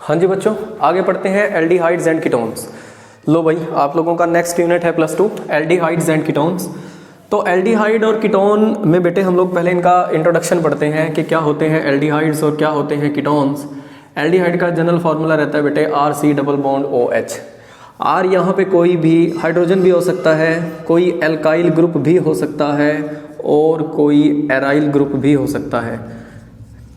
हाँ जी बच्चों, आगे पढ़ते हैं एल्डिहाइड्स एंड कीटोन्स। लो भाई, आप लोगों का नेक्स्ट यूनिट है +2 एल्डिहाइड्स एंड कीटोन्स। तो एल्डिहाइड और कीटोन में बेटे हम लोग पहले इनका इंट्रोडक्शन पढ़ते हैं कि क्या होते हैं एल्डिहाइड्स और क्या होते हैं कीटोन्स। एल्डिहाइड का जनरल फार्मूला रहता है बेटे RC+OH। R यहाँ पे कोई भी हाइड्रोजन भी हो सकता है, कोई एल्काइल ग्रुप भी हो सकता है और कोई एराइल ग्रुप भी हो सकता है।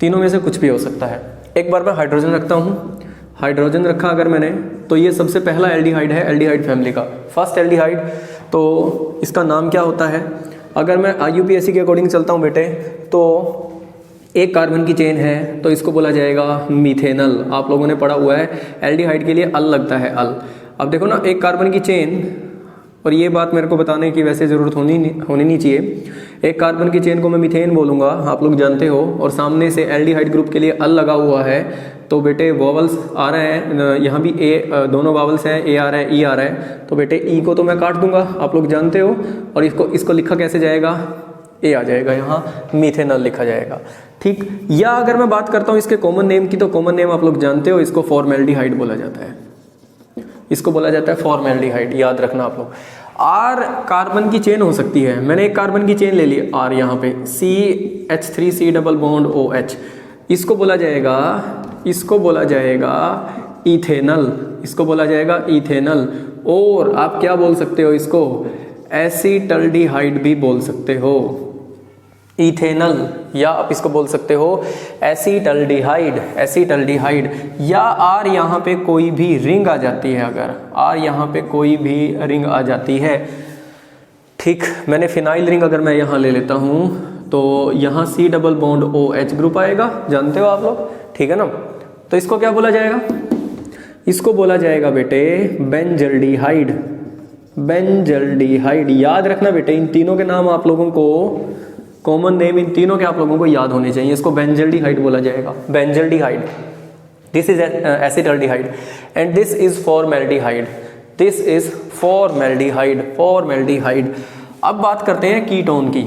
तीनों में से कुछ भी हो सकता है। एक बार मैं हाइड्रोजन रखता हूँ, हाइड्रोजन रखा अगर मैंने, तो ये सबसे पहला एल्डिहाइड है एल्डिहाइड फैमिली का, फर्स्ट एल्डिहाइड। तो इसका नाम क्या होता है? अगर मैं IUPAC के अकॉर्डिंग चलता हूँ बेटे, तो एक कार्बन की चेन है तो इसको बोला जाएगा मीथेनल। आप लोगों ने पढ़ा हुआ है एल्डिहाइड के लिए अल लगता है, अल। अब देखो ना, एक कार्बन की चेन, और ये बात मेरे को बताने की वैसे ज़रूरत होनी नहीं चाहिए। एक कार्बन की चेन को मैं मीथेन बोलूँगा, आप लोग जानते हो, और सामने से एल्डिहाइड ग्रुप के लिए अल लगा हुआ है, तो बेटे वॉवल्स आ रहे हैं, यहाँ भी ए, दोनों वॉवल्स हैं, ए आ रहा है, ई आ रहा है, तो बेटे ई को तो मैं काट दूंगा, आप लोग जानते हो। और इसको लिखा कैसे जाएगा? ए आ जाएगा, यहाँ मीथेनल लिखा जाएगा, ठीक। या अगर मैं बात करता हूँ इसके कॉमन नेम की, तो कॉमन नेम आप लोग जानते हो, इसको फॉर्मेल्डिहाइड बोला जाता है, इसको बोला जाता है फॉर्मेल्डिहाइड, याद रखना आप लोग। R कार्बन की चेन हो सकती है, मैंने एक कार्बन की चेन ले ली R यहाँ पे, CH3C+OH, इसको बोला जाएगा इथेनल, इसको बोला जाएगा इथेनल। और आप क्या बोल सकते हो इसको? एसीटल्डिहाइड भी बोल सकते हो, इथेनल, या आप इसको बोल सकते हो एसीटल्डिहाइड। या R यहाँ पे कोई भी रिंग आ जाती है, अगर R यहाँ पे कोई भी रिंग आ जाती है, ठीक। मैंने फिनाइल रिंग अगर मैं यहाँ ले लेता हूँ, तो यहाँ C+OH ग्रुप आएगा, जानते हो आप लोग, ठीक है ना। तो इसको क्या बोला जाएगा? इसको बोला जाएगा बेटे बेंजल्डिहाइड, बेंजल्डिहाइड। याद रखना बेटे, इन तीनों के नाम आप लोगों को, कॉमन नेम इन तीनों के आप लोगों को याद होने चाहिए। इसको बेंजल्डिहाइड बोला जाएगा, benzaldehyde. This is acetaldehyde and this is formaldehyde, this is formaldehyde. अब बात करते हैं कीटोन की।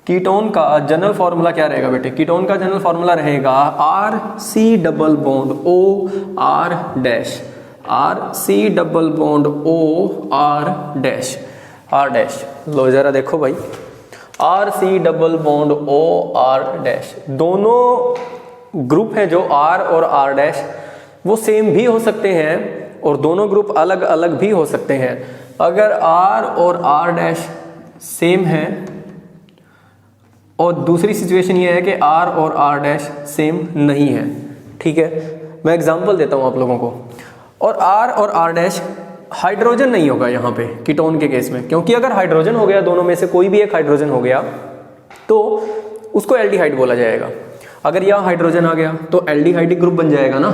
कीटोन का जनरल फार्मूला क्या रहेगा बेटे? कीटोन का जनरल फार्मूला रहेगा RC+OR'। लो जरा देखो भाई, RC+OR'। दोनों ग्रुप हैं जो R और R', वो सेम भी हो सकते हैं और दोनों ग्रुप अलग अलग भी हो सकते हैं। अगर R और R' सेम है, और दूसरी सिचुएशन ये है कि R और R' सेम नहीं है, ठीक है। मैं एग्जांपल देता हूँ आप लोगों को। और R और R' हाइड्रोजन नहीं होगा यहाँ पे कीटोन के केस में, क्योंकि अगर हाइड्रोजन हो गया, दोनों में से कोई भी एक हाइड्रोजन हो गया, तो उसको एल्डिहाइड बोला जाएगा। अगर यहाँ हाइड्रोजन आ गया तो एल्डिहाइडिक ग्रुप बन जाएगा ना,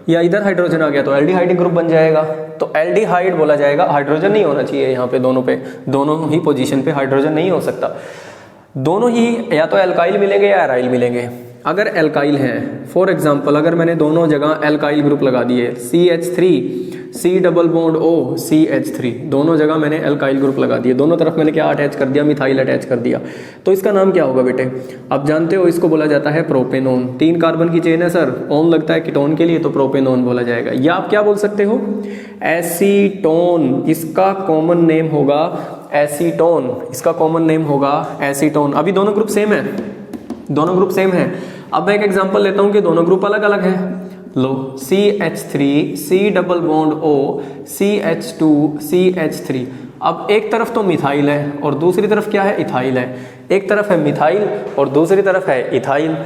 या इधर हाइड्रोजन आ गया तो एल्डिहाइडिक ग्रुप बन जाएगा, तो एल्डिहाइड बोला जाएगा। हाइड्रोजन नहीं होना चाहिए यहाँ पे, दोनों ही पोजीशन पे हाइड्रोजन नहीं हो सकता। दोनों ही या तो एल्काइल मिलेंगे या एराइल मिलेंगे। अगर एल्काइल हैं, फॉर एग्जांपल अगर मैंने दोनों जगह एल्काइल ग्रुप लगा दिए, CH3C+OCH3, दोनों जगह मैंने एल्काइल ग्रुप लगा दिए, दोनों तरफ मैंने क्या अटैच कर दिया? मिथाइल अटैच कर दिया, तो इसका नाम क्या होगा बेटे? आप जानते हो, इसको बोला जाता है प्रोपेनोन। 3 कार्बन की चेन है सर, ओन लगता है कीटोन के लिए, तो प्रोपेनोन बोला जाएगा। या आप क्या बोल सकते हो? एसीटोन, इसका कॉमन नेम होगा एसीटोन, इसका कॉमन नेम होगा एसीटोन। अभी दोनों ग्रुप सेम है, दोनों ग्रुप सेम है। अब मैं एक एग्जांपल लेता हूं कि दोनों ग्रुप अलग अलग हैं। लो, CH3C+O CH2 CH3। अब एक तरफ तो मिथाइल है और दूसरी तरफ क्या है? इथाइल है। एक तरफ है मिथाइल और दूसरी तरफ है इथाइल।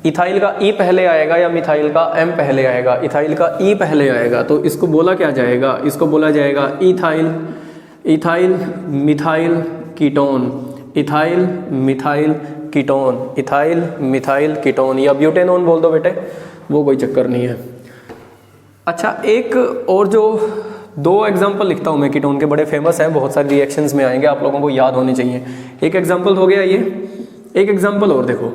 इथाइल का ई पहले आएगा या मिथाइल का एम पहले आएगा? इथाइल का ई पहले आएगा, तो इसको बोला क्या जाएगा? इसको बोला जाएगा ethyl, ethyl methyl ketone, ethyl methyl ketone, ethyl methyl ketone, या ब्यूटेनोन बोल दो बेटे, वो कोई चक्कर नहीं है। अच्छा, एक और जो 2 एग्जांपल लिखता हूं मैं कीटोन के, बड़े फेमस हैं, बहुत सारे रिएक्शंस में आएंगे, आप लोगों को याद होने चाहिए। एक एग्जांपल हो गया ये, एक एग्जांपल और देखो,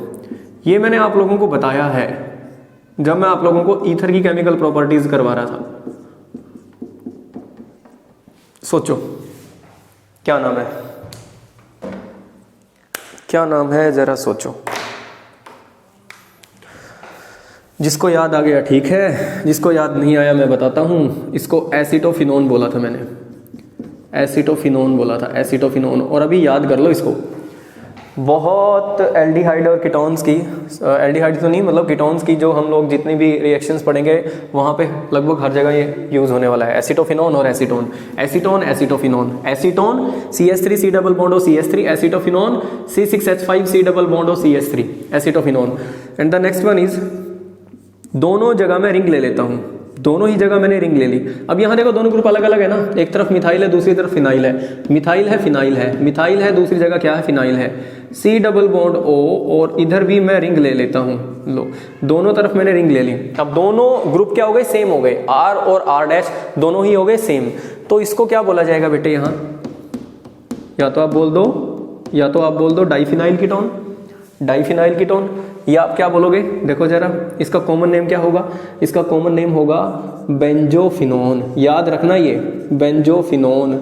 ये मैंने आप लोगों को बताया है जब मैं आप लोगों को ईथर की केमिकल प्रॉपर्टीज करवा रहा था। सोचो क्या नाम है, क्या नाम है, जरा सोचो। जिसको याद आ गया ठीक है, जिसको याद नहीं आया मैं बताता हूँ। इसको एसिटोफिनोन बोला था मैंने, एसिटोफिनोन बोला था, एसिटोफिनोन। और अभी याद कर लो इसको, बहुत एल्डिहाइड और कीटोन्स की, एल्डिहाइड तो नहीं मतलब कीटोन्स की जो हम लोग जितनी भी रिएक्शंस पढ़ेंगे वहाँ पे लगभग हर जगह ये यूज़ होने वाला है, एसिटोफिनोन और acetone. Acetone acetophenone, acetone CH3 C double bond O CH3, acetophenone C6H5 C double bond O CH3, acetophenone. And the next one is, दोनों जगह मैं रिंग ले लेता हूँ, दोनों ही जगह मैंने रिंग ले ली। अब यहाँ देखो दोनों ग्रुप अलग अलग है ना, एक तरफ मिथाइल है दूसरी तरफ फिनाइल है, मिथाइल है फिनाइल है, मिथाइल है दूसरी जगह क्या है फिनाइल है, C डबल बॉन्ड O, और इधर भी मैं रिंग ले लेता हूँ। लो दोनों तरफ मैंने रिंग ले ली। अब दोनों ग्रुप क्या हो गए, सेम हो गए, R और R' दोनों ही हो गए सेम। तो इसको क्या बोला जाएगा बेटे यहाँ, या तो आप बोल दो डाइफिनाइल कीटोन, डाइफिनाइल कीटोन, या आप क्या बोलोगे, देखो जरा इसका कॉमन नेम क्या होगा, इसका कॉमन नेम होगा बेंजोफिनोन। याद रखना ये बेंजोफिनोन,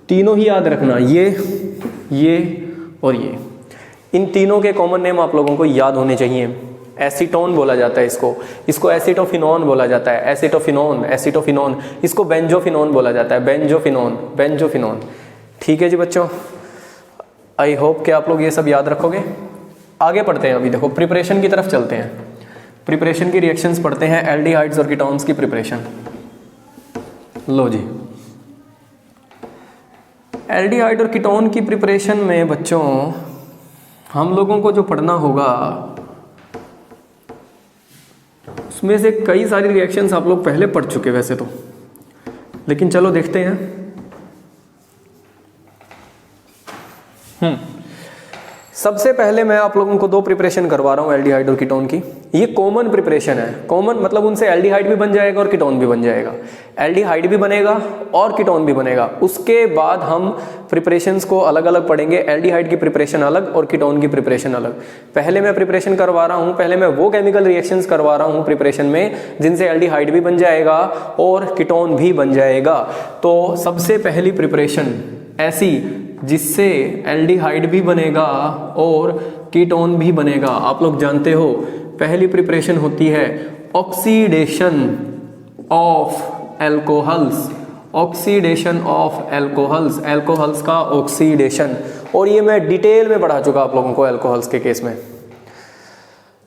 तीनों ही याद रखना, ये और ये, इन तीनों के कॉमन नेम आप लोगों को याद होने चाहिए। एसीटोन बोला जाता है इसको एसिटोफिनोन बोला जाता है, एसिटोफिनोन, इसको बेंजोफिनोन बोला जाता है, बेंजोफिनोन। ठीक है जी बच्चों, आई होप कि आप लोग ये सब याद रखोगे। आगे पढ़ते हैं, अभी देखो प्रिपरेशन की तरफ चलते हैं, प्रिपरेशन की रिएक्शंस पढ़ते हैं, एल्डिहाइड्स और कीटोन्स की प्रिपरेशन। लो जी, एल्डिहाइड और कीटोन की प्रिपरेशन में बच्चों हम लोगों को जो पढ़ना होगा उसमें से कई सारी रिएक्शंस आप लोग पहले पढ़ चुके वैसे तो, लेकिन चलो देखते हैं। सबसे पहले मैं आप लोगों को दो प्रिपरेशन करवा रहा हूँ एल्डिहाइड और कीटोन की। ये कॉमन प्रिपरेशन है, कॉमन मतलब उनसे एल्डिहाइड भी बन जाएगा और कीटोन भी बन जाएगा, एल्डिहाइड भी बनेगा और कीटोन भी बनेगा। उसके बाद हम प्रिपरेशंस को अलग अलग पढ़ेंगे, एल्डिहाइड की प्रिपरेशन अलग और कीटोन की प्रिपरेशन अलग। पहले मैं प्रिपरेशन करवा रहा हूँ, पहले मैं वो केमिकल रिएक्शंस करवा रहा हूँ प्रिपरेशन में जिनसे एल्डिहाइड भी बन जाएगा और कीटोन भी बन जाएगा। तो सबसे पहली प्रिपरेशन ऐसी जिससे एल्डिहाइड भी बनेगा और कीटोन भी बनेगा, आप लोग जानते हो, पहली प्रिपरेशन होती है oxidation of alcohols, oxidation of alcohols, alcohols का ऑक्सीडेशन। और ये मैं डिटेल में पढ़ा चुका आप लोगों को एल्कोहल्स के केस में,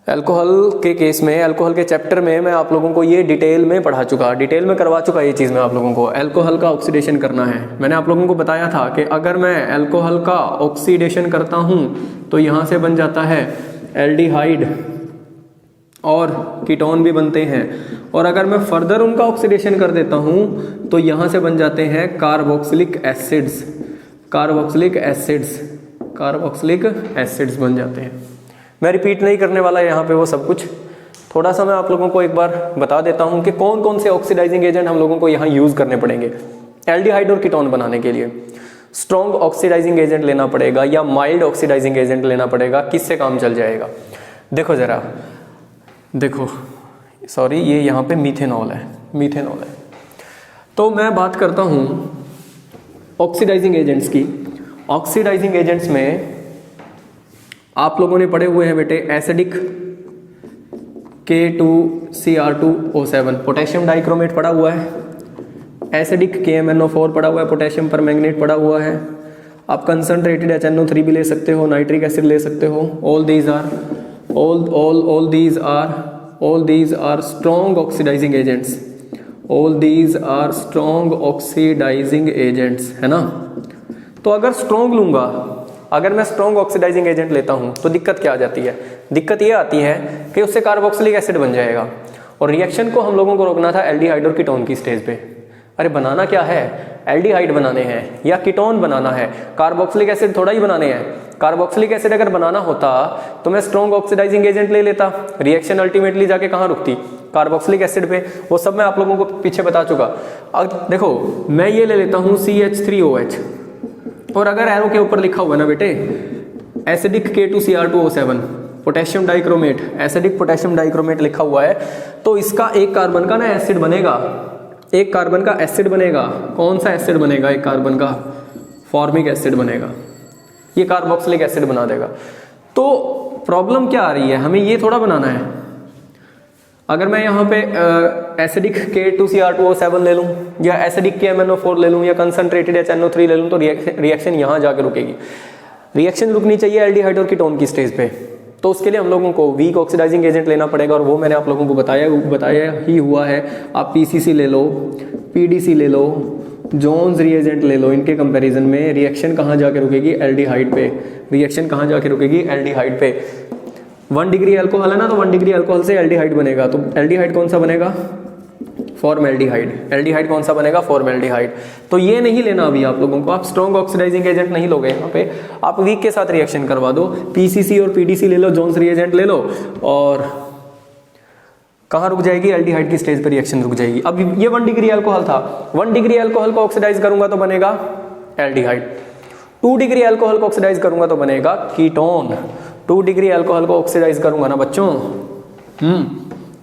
अल्कोहल के केस में, अल्कोहल के चैप्टर में मैं आप लोगों को ये डिटेल में पढ़ा चुका, डिटेल में करवा चुका ये चीज़ मैं आप लोगों को। अल्कोहल का ऑक्सीडेशन करना है, मैंने आप लोगों को बताया था कि अगर मैं अल्कोहल का ऑक्सीडेशन करता हूँ तो यहाँ से बन जाता है एल्डिहाइड और कीटोन भी बनते हैं, और अगर मैं फर्दर उनका ऑक्सीडेशन कर देता हूँ तो यहाँ से बन जाते हैं carboxylic acids, carboxylic acids, carboxylic acids बन जाते हैं। मैं रिपीट नहीं करने वाला यहाँ पे वो सब कुछ, थोड़ा सा मैं आप लोगों को एक बार बता देता हूँ कि कौन कौन से ऑक्सीडाइजिंग एजेंट हम लोगों को यहाँ यूज़ करने पड़ेंगे एल्डिहाइड और कीटोन बनाने के लिए। स्ट्रॉन्ग ऑक्सीडाइजिंग एजेंट लेना पड़ेगा या माइल्ड ऑक्सीडाइजिंग एजेंट लेना पड़ेगा, किससे काम चल जाएगा। देखो ज़रा, देखो सॉरी, ये यहाँ पे मीथेनॉल है, मीथेनॉल है। तो मैं बात करता हूँ ऑक्सीडाइजिंग एजेंट्स की। ऑक्सीडाइजिंग एजेंट्स में आप लोगों ने पढ़े हुए हैं बेटे एसिडिक K2Cr2O7, पोटेशियम डाइक्रोमेट पढ़ा हुआ है, एसिडिक KMnO4 पढ़ा हुआ है, पोटेशियम परमैंगनेट पढ़ा हुआ है। आप कंसंट्रेटेड HNO3 भी ले सकते हो, नाइट्रिक एसिड ले सकते हो। all these are strong oxidizing agents, all these are strong oxidizing agents, है ना। तो अगर स्ट्रॉन्ग लूँगा, अगर मैं स्ट्रॉन्ग ऑक्सीडाइजिंग एजेंट लेता हूँ तो दिक्कत क्या आ जाती है, दिक्कत ये आती है कि उससे कार्बोक्सिलिक एसिड बन जाएगा, और रिएक्शन को हम लोगों को रोकना था एल्डिहाइड और कीटोन की स्टेज पे। अरे बनाना क्या है, एल्डिहाइड बनाने हैं या कीटोन बनाना है, कार्बोक्सिलिक एसिड थोड़ा ही बनाने हैं। कार्बोक्सिलिक एसिड अगर बनाना होता तो मैं स्ट्रॉन्ग ऑक्सीडाइजिंग एजेंट ले लेता, रिएक्शन अल्टीमेटली जाके कहाँ रुकती, कार्बोक्सिलिक एसिड पे। वो सब मैं आप लोगों को पीछे बता चुका। अब देखो मैं ये ले लेता हूँ CH3OH, और अगर एरो के ऊपर लिखा हुआ है ना बेटे acidic K2Cr2O7 potassium dichromate, acidic potassium dichromate लिखा हुआ है, तो इसका एक कार्बन का ना एसिड बनेगा, एक कार्बन का एसिड बनेगा। कौन सा एसिड बनेगा, एक कार्बन का फॉर्मिक एसिड बनेगा, ये कार्बोक्सिलिक एसिड बना देगा। तो प्रॉब्लम क्या आ रही है, हमें ये थोड़ा बनाना है, अगर मैं यहाँ पे एसिडिक K2Cr2O7 ले लूँ या एसिडिक KMnO4 ले लूँ या कंसनट्रेटेड HNO3 ले लूँ तो रिएक्शन यहाँ जाके रुकेगी। रिएक्शन रुकनी चाहिए एल्डिहाइड और कीटोन की स्टेज पे, तो उसके लिए हम लोगों को वीक ऑक्सीडाइजिंग एजेंट लेना पड़ेगा और वो मैंने आप लोगों को बताया ही हुआ है। आप PCC ले लो, PDC ले लो, जोन्स रिएजेंट ले लो, इनके कंपैरिजन में रिएक्शन कहाँ जाके रुकेगी? एल्डिहाइड पे। रिएक्शन कहाँ जाके रुकेगी? एल्डिहाइड पे। 1 डिग्री अल्कोहल है ना, तो 1 डिग्री अल्कोहल से एल्डिहाइड बनेगा, तो एल्डिहाइड कौन सा बनेगा? फॉर्मएल्डिहाइड। एल्डिहाइड कौन सा बनेगा? फॉर्मएल्डिहाइड। तो ये नहीं लेना अभी आप लोगों को, आप स्ट्रॉन्ग ऑक्सीडाइजिंग एजेंट नहीं लोगे यहाँ पे, आप वीक के साथ रिएक्शन करवा दो। PCC और PDC ले लो, जोन्स रिएजेंट ले लो, और कहाँ रुक जाएगी? एल्डिहाइड की स्टेज पर रिएक्शन रुक जाएगी। अब ये 1 डिग्री अल्कोहल था, 1 डिग्री अल्कोहल को ऑक्सीडाइज करूंगा तो बनेगा एल्डिहाइड। 2 डिग्री अल्कोहल को ऑक्सीडाइज करूंगा तो बनेगा कीटोन। 2 डिग्री अल्कोहल को ऑक्सीडाइज करूंगा ना बच्चों,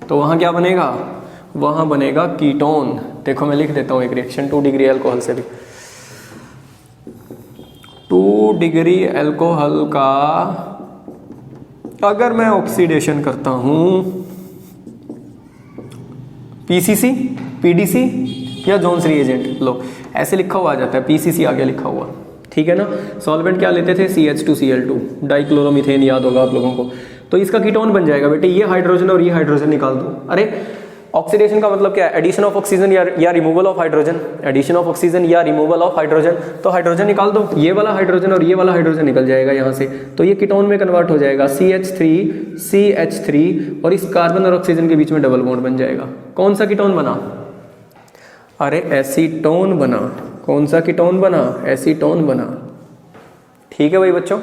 तो वहां क्या बनेगा? वहां बनेगा कीटोन। देखो मैं लिख देता हूं एक रिएक्शन 2 डिग्री अल्कोहल से भी। 2 डिग्री अल्कोहल का अगर मैं ऑक्सीडेशन करता हूं PCC, PDC या जोन्स रिएजेंट, लो ऐसे लिखा हुआ आ जाता है, PCC आगे लिखा हुआ, ठीक है ना। सॉल्वेंट क्या लेते थे? CH2Cl2, डाइक्लोरोमीथेन, याद होगा आप लोगों को। तो इसका कीटोन बन जाएगा बेटे, ये हाइड्रोजन और ये हाइड्रोजन निकाल दो। अरे ऑक्सीडेशन का मतलब क्या है? एडिशन ऑफ ऑक्सीजन या removal of hydrogen. Addition of oxygen या रिमूवल ऑफ हाइड्रोजन, तो हाइड्रोजन निकाल दो, ये वाला हाइड्रोजन और ये वाला हाइड्रोजन निकल जाएगा यहाँ से, तो ये कीटोन में कन्वर्ट हो जाएगा, CH3 और इस कार्बन और ऑक्सीजन के बीच में डबल बॉन्ड बन जाएगा। कौन सा कीटोन बना? अरे एसीटोन बना। कौन सा कीटोन बना? एसीटोन बना। ठीक है भाई बच्चों,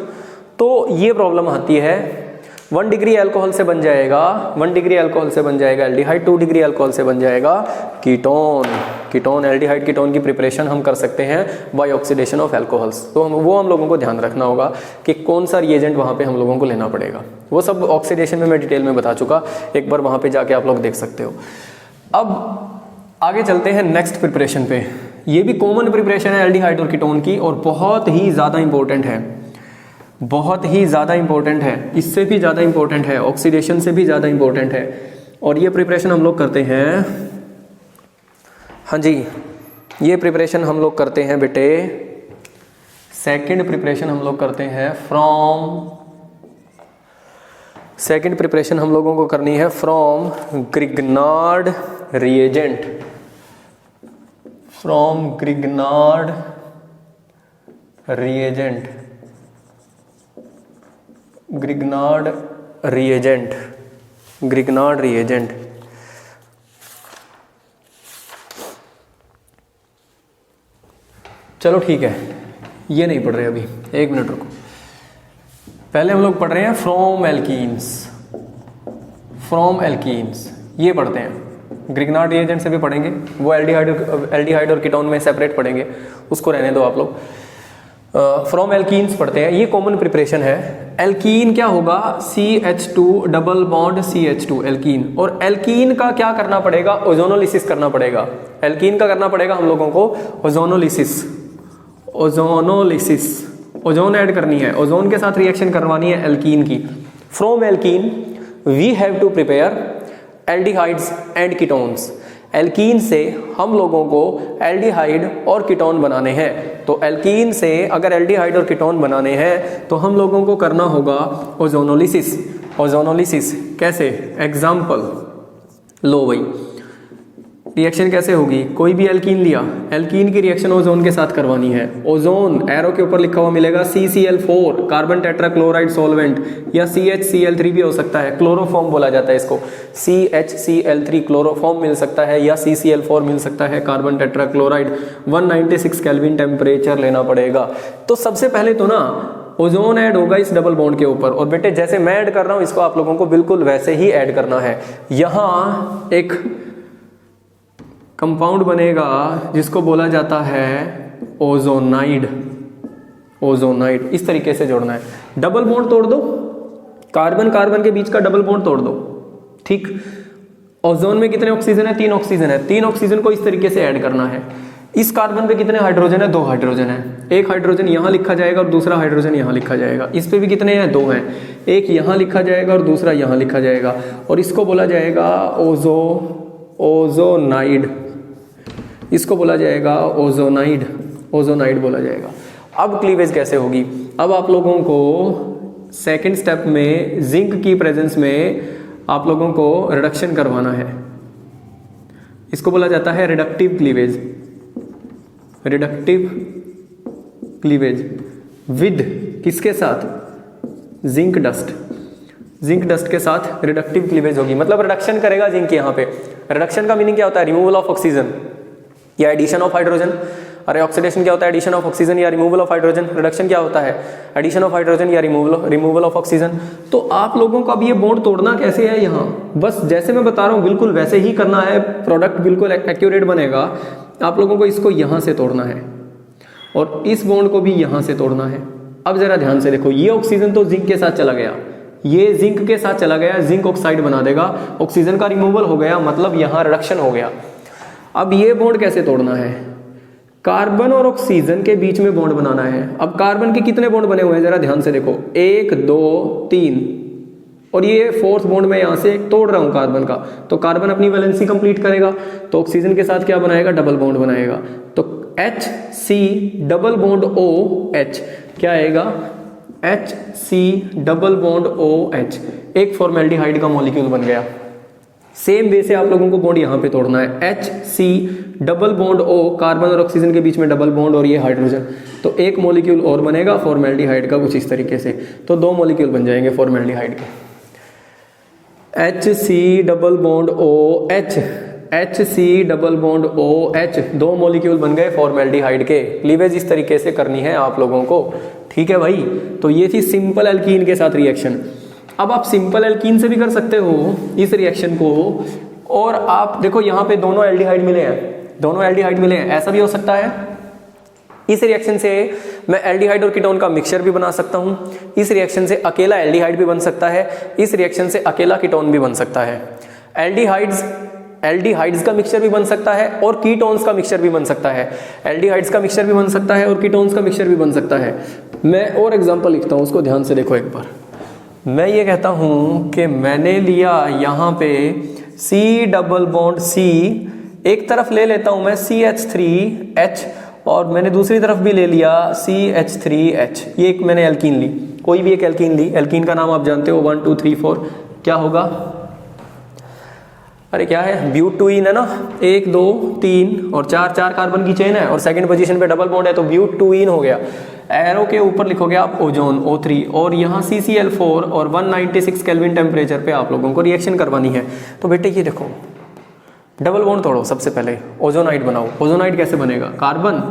तो ये प्रॉब्लम आती है। 1 डिग्री अल्कोहल से बन जाएगा, 1 डिग्री अल्कोहल से बन जाएगा एल्डिहाइड, 2 डिग्री अल्कोहल से बन जाएगा कीटोन। कीटोन, एल्डिहाइड कीटोन की प्रिपरेशन हम कर सकते हैं बाय ऑक्सीडेशन ऑफ अल्कोहल्स। तो हम लोगों को ध्यान रखना होगा कि कौन सा रिएजेंट वहाँ पे हम लोगों को लेना पड़ेगा। वो सब ऑक्सीडेशन में मैं डिटेल में बता चुका, एक बार वहाँ पे जाके आप लोग देख सकते हो। अब आगे चलते हैं नेक्स्ट प्रिपरेशन पे। ये भी कॉमन प्रिपरेशन है एल्डिहाइड और कीटोन की, और बहुत ही ज़्यादा इंपॉर्टेंट है, बहुत ही ज़्यादा इंपॉर्टेंट है, इससे भी ज़्यादा इंपॉर्टेंट है, ऑक्सीडेशन से भी ज़्यादा इंपॉर्टेंट है। और ये प्रिपरेशन हम लोग करते हैं, हाँ जी, ये प्रिपरेशन हम लोग करते हैं बेटे, सेकंड प्रिपरेशन हम लोग करते हैं सेकंड प्रिपरेशन हम लोगों को करनी है from Grignard reagent, from Grignard reagent, Grignard reagent, Grignard reagent. चलो ठीक है, ये नहीं पढ़ रहे अभी, 1 मिनट रुको। पहले हम लोग पढ़ रहे हैं फ्रॉम एल्कीन्स, फ्रॉम एल्कीन्स ये पढ़ते हैं। ग्रिग्नार्ड रिएजेंट से भी पढ़ेंगे, वो एल्डिहाइड और कीटोन में सेपरेट पढ़ेंगे, उसको रहने दो आप लोग। फ्रॉम एल्कीन्स पढ़ते हैं, ये कॉमन प्रिपरेशन है। एल्कीन क्या होगा? CH2 double bond CH2 alkene. और एल्कीन का क्या करना पड़ेगा? ओजोनोलिसिस करना पड़ेगा। एल्कीन का करना पड़ेगा हम लोगों को ओजोनोलिसिस, ओजोनोलिसिस, ओजोन ऐड करनी है, ओजोन के साथ रिएक्शन करवानी है एल्कीन की। From alkene we have to prepare aldehydes and ketones. Alkene से हम लोगों को एल्डिहाइड और कीटोन बनाने हैं। तो एल्कीन से अगर एल्डिहाइड और कीटोन बनाने हैं तो हम लोगों को करना होगा ओजोनोलिसिस। ओजोनोलिसिस कैसे? एग्जाम्पल लो भाई, रिएक्शन कैसे होगी? कोई भी एल्कीन लिया, एल्कीन की रिएक्शन ओजोन के साथ करवानी है। ओजोन एरो के ऊपर लिखा हुआ मिलेगा CCl4 कार्बन टेट्राक्लोराइड सॉल्वेंट, या CHCl3 भी हो सकता है, क्लोरोफॉर्म बोला जाता है इसको। CHCl3 क्लोरोफॉर्म मिल सकता है, या CCl4 मिल सकता है कार्बन टेट्राक्लोराइड। 196 केल्विन टेम्परेचर लेना पड़ेगा। तो सबसे पहले तो ना ओजोन ऐड होगा इस डबल बॉन्ड के ऊपर, और बेटे जैसे मैं ऐड कर रहा हूं इसको आप लोगों को बिल्कुल वैसे ही ऐड करना है। यहां एक कंपाउंड बनेगा जिसको बोला जाता है ओजोनाइड। ओजोनाइड इस तरीके से जोड़ना है। डबल बॉन्ड तोड़ दो, कार्बन कार्बन के बीच का डबल बॉन्ड तोड़ दो, ठीक। ओजोन में कितने ऑक्सीजन है? 3 ऑक्सीजन है। 3 ऑक्सीजन को इस तरीके से ऐड करना है। इस कार्बन पे कितने हाइड्रोजन है? 2 हाइड्रोजन है। एक हाइड्रोजन यहां लिखा जाएगा और दूसरा हाइड्रोजन यहां लिखा जाएगा। इस पे भी कितने हैं? 2 हैं। एक यहाँ लिखा जाएगा और दूसरा यहाँ लिखा जाएगा, और इसको बोला जाएगा ओजोनाइड, इसको बोला जाएगा ओजोनाइड बोला जाएगा। अब क्लीवेज कैसे होगी? अब आप लोगों को सेकंड स्टेप में जिंक की प्रेजेंस में आप लोगों को रिडक्शन करवाना है, इसको बोला जाता है reductive cleavage. Reductive cleavage with किसके साथ? Zinc dust. जिंक डस्ट के साथ रिडक्टिव क्लीवेज होगी, मतलब रिडक्शन करेगा जिंक। यहाँ पे रिडक्शन का मीनिंग क्या होता है? रिमूवल ऑफ ऑक्सीजन या एडिशन ऑफ हाइड्रोजन। अरे ऑक्सीडेशन क्या होता है? एडिशन ऑफ ऑक्सीजन या रिमूवल ऑफ हाइड्रोजन। रिडक्शन क्या होता है? एडिशन ऑफ हाइड्रोजन या रिमूवल ऑफ ऑक्सीजन। तो आप लोगों को अब ये बॉन्ड तोड़ना कैसे है? यहाँ बस जैसे मैं बता रहा हूँ बिल्कुल वैसे ही करना है, प्रोडक्ट बिल्कुल एक्यूरेट बनेगा। आप लोगों को इसको यहाँ से तोड़ना है और इस बॉन्ड को भी यहाँ से तोड़ना है। अब जरा ध्यान से देखो, ये ऑक्सीजन तो जिंक के साथ चला गया, ये जिंक के साथ चला गया, जिंक ऑक्साइड बना देगा, ऑक्सीजन का रिमूवल हो गया, मतलब यहाँ रिडक्शन हो गया। अब ये बॉन्ड कैसे तोड़ना है? कार्बन और ऑक्सीजन के बीच में बॉन्ड बनाना है। अब कार्बन के कितने बॉन्ड बने हुए हैं जरा ध्यान से देखो, 1 2 3, और ये फोर्थ बॉन्ड में यहाँ से तोड़ रहा हूँ कार्बन का, तो कार्बन अपनी वैलेंसी कंप्लीट करेगा, तो ऑक्सीजन के साथ क्या बनाएगा? डबल बॉन्ड बनाएगा। तो HC डबल बॉन्ड OH क्या आएगा? HC डबल बॉन्ड OH, एक फॉर्मेल्डिहाइड का मॉलिक्यूल बन गया। सेम वे से आप लोगों को बॉन्ड यहाँ पे तोड़ना है, HC double bond O, carbon और ऑक्सीजन के बीच में डबल बॉन्ड और ये हाइड्रोजन, तो एक मॉलिक्यूल और बनेगा फॉर्मेल्डिहाइड का कुछ इस तरीके से, तो 2 मॉलिक्यूल बन जाएंगे फॉर्मेल्डिहाइड के। HC double bond OH, HC double bond OH, 2 molecule बन गए फॉर्मेल्डिहाइड के। क्लीवेज इस तरीके से करनी है आप लोगों को, ठीक है भाई। तो ये थी सिंपल एल्कीन के साथ रिएक्शन। अब आप सिंपल एल्कीन से भी कर सकते हो इस रिएक्शन को, और आप देखो यहाँ पे दोनों एल्डिहाइड मिले हैं, दोनों एल्डिहाइड मिले हैं, ऐसा भी हो सकता है। इस रिएक्शन से मैं एल्डिहाइड और कीटोन का मिक्सचर भी बना सकता हूँ, इस रिएक्शन से अकेला एल्डिहाइड भी बन सकता है, इस रिएक्शन से अकेला कीटोन भी बन सकता है। एल्डिहाइड्स का मिक्सचर भी बन सकता है और कीटोन्स का मिक्सचर भी बन सकता है। एल्डिहाइड्स का मिक्सचर भी बन सकता है और कीटोन्स का मिक्सचर भी बन सकता है। मैं और एग्जांपल लिखता हूँ, उसको ध्यान से देखो एक बार। मैं ये कहता हूँ कि मैंने लिया यहाँ पे C डबल बॉन्ड C, एक तरफ ले लेता हूँ मैं CH3H, और मैंने दूसरी तरफ भी ले लिया CH3H। ये एक मैंने एल्कीन ली, कोई भी एक एल्कीन ली। एल्कीन का नाम आप जानते हो, 1 2 3 4 क्या होगा? अरे क्या है? ब्यूटुइन है ना, 1 2 3 और 4 कार्बन की चेन है और सेकंड पोजीशन पे डबल बॉन्ड है, तो ब्यूटुइन हो गया। एरो के ऊपर लिखोगे आप ओजोन O3, और यहाँ CCl4 और 196 केल्विन टेम्परेचर पे आप लोगों को रिएक्शन करवानी है। तो बेटे ये देखो, डबल बॉन्ड तोड़ो, सबसे पहले ओजोनाइड बनाओ। ओजोनाइड कैसे बनेगा? Carbon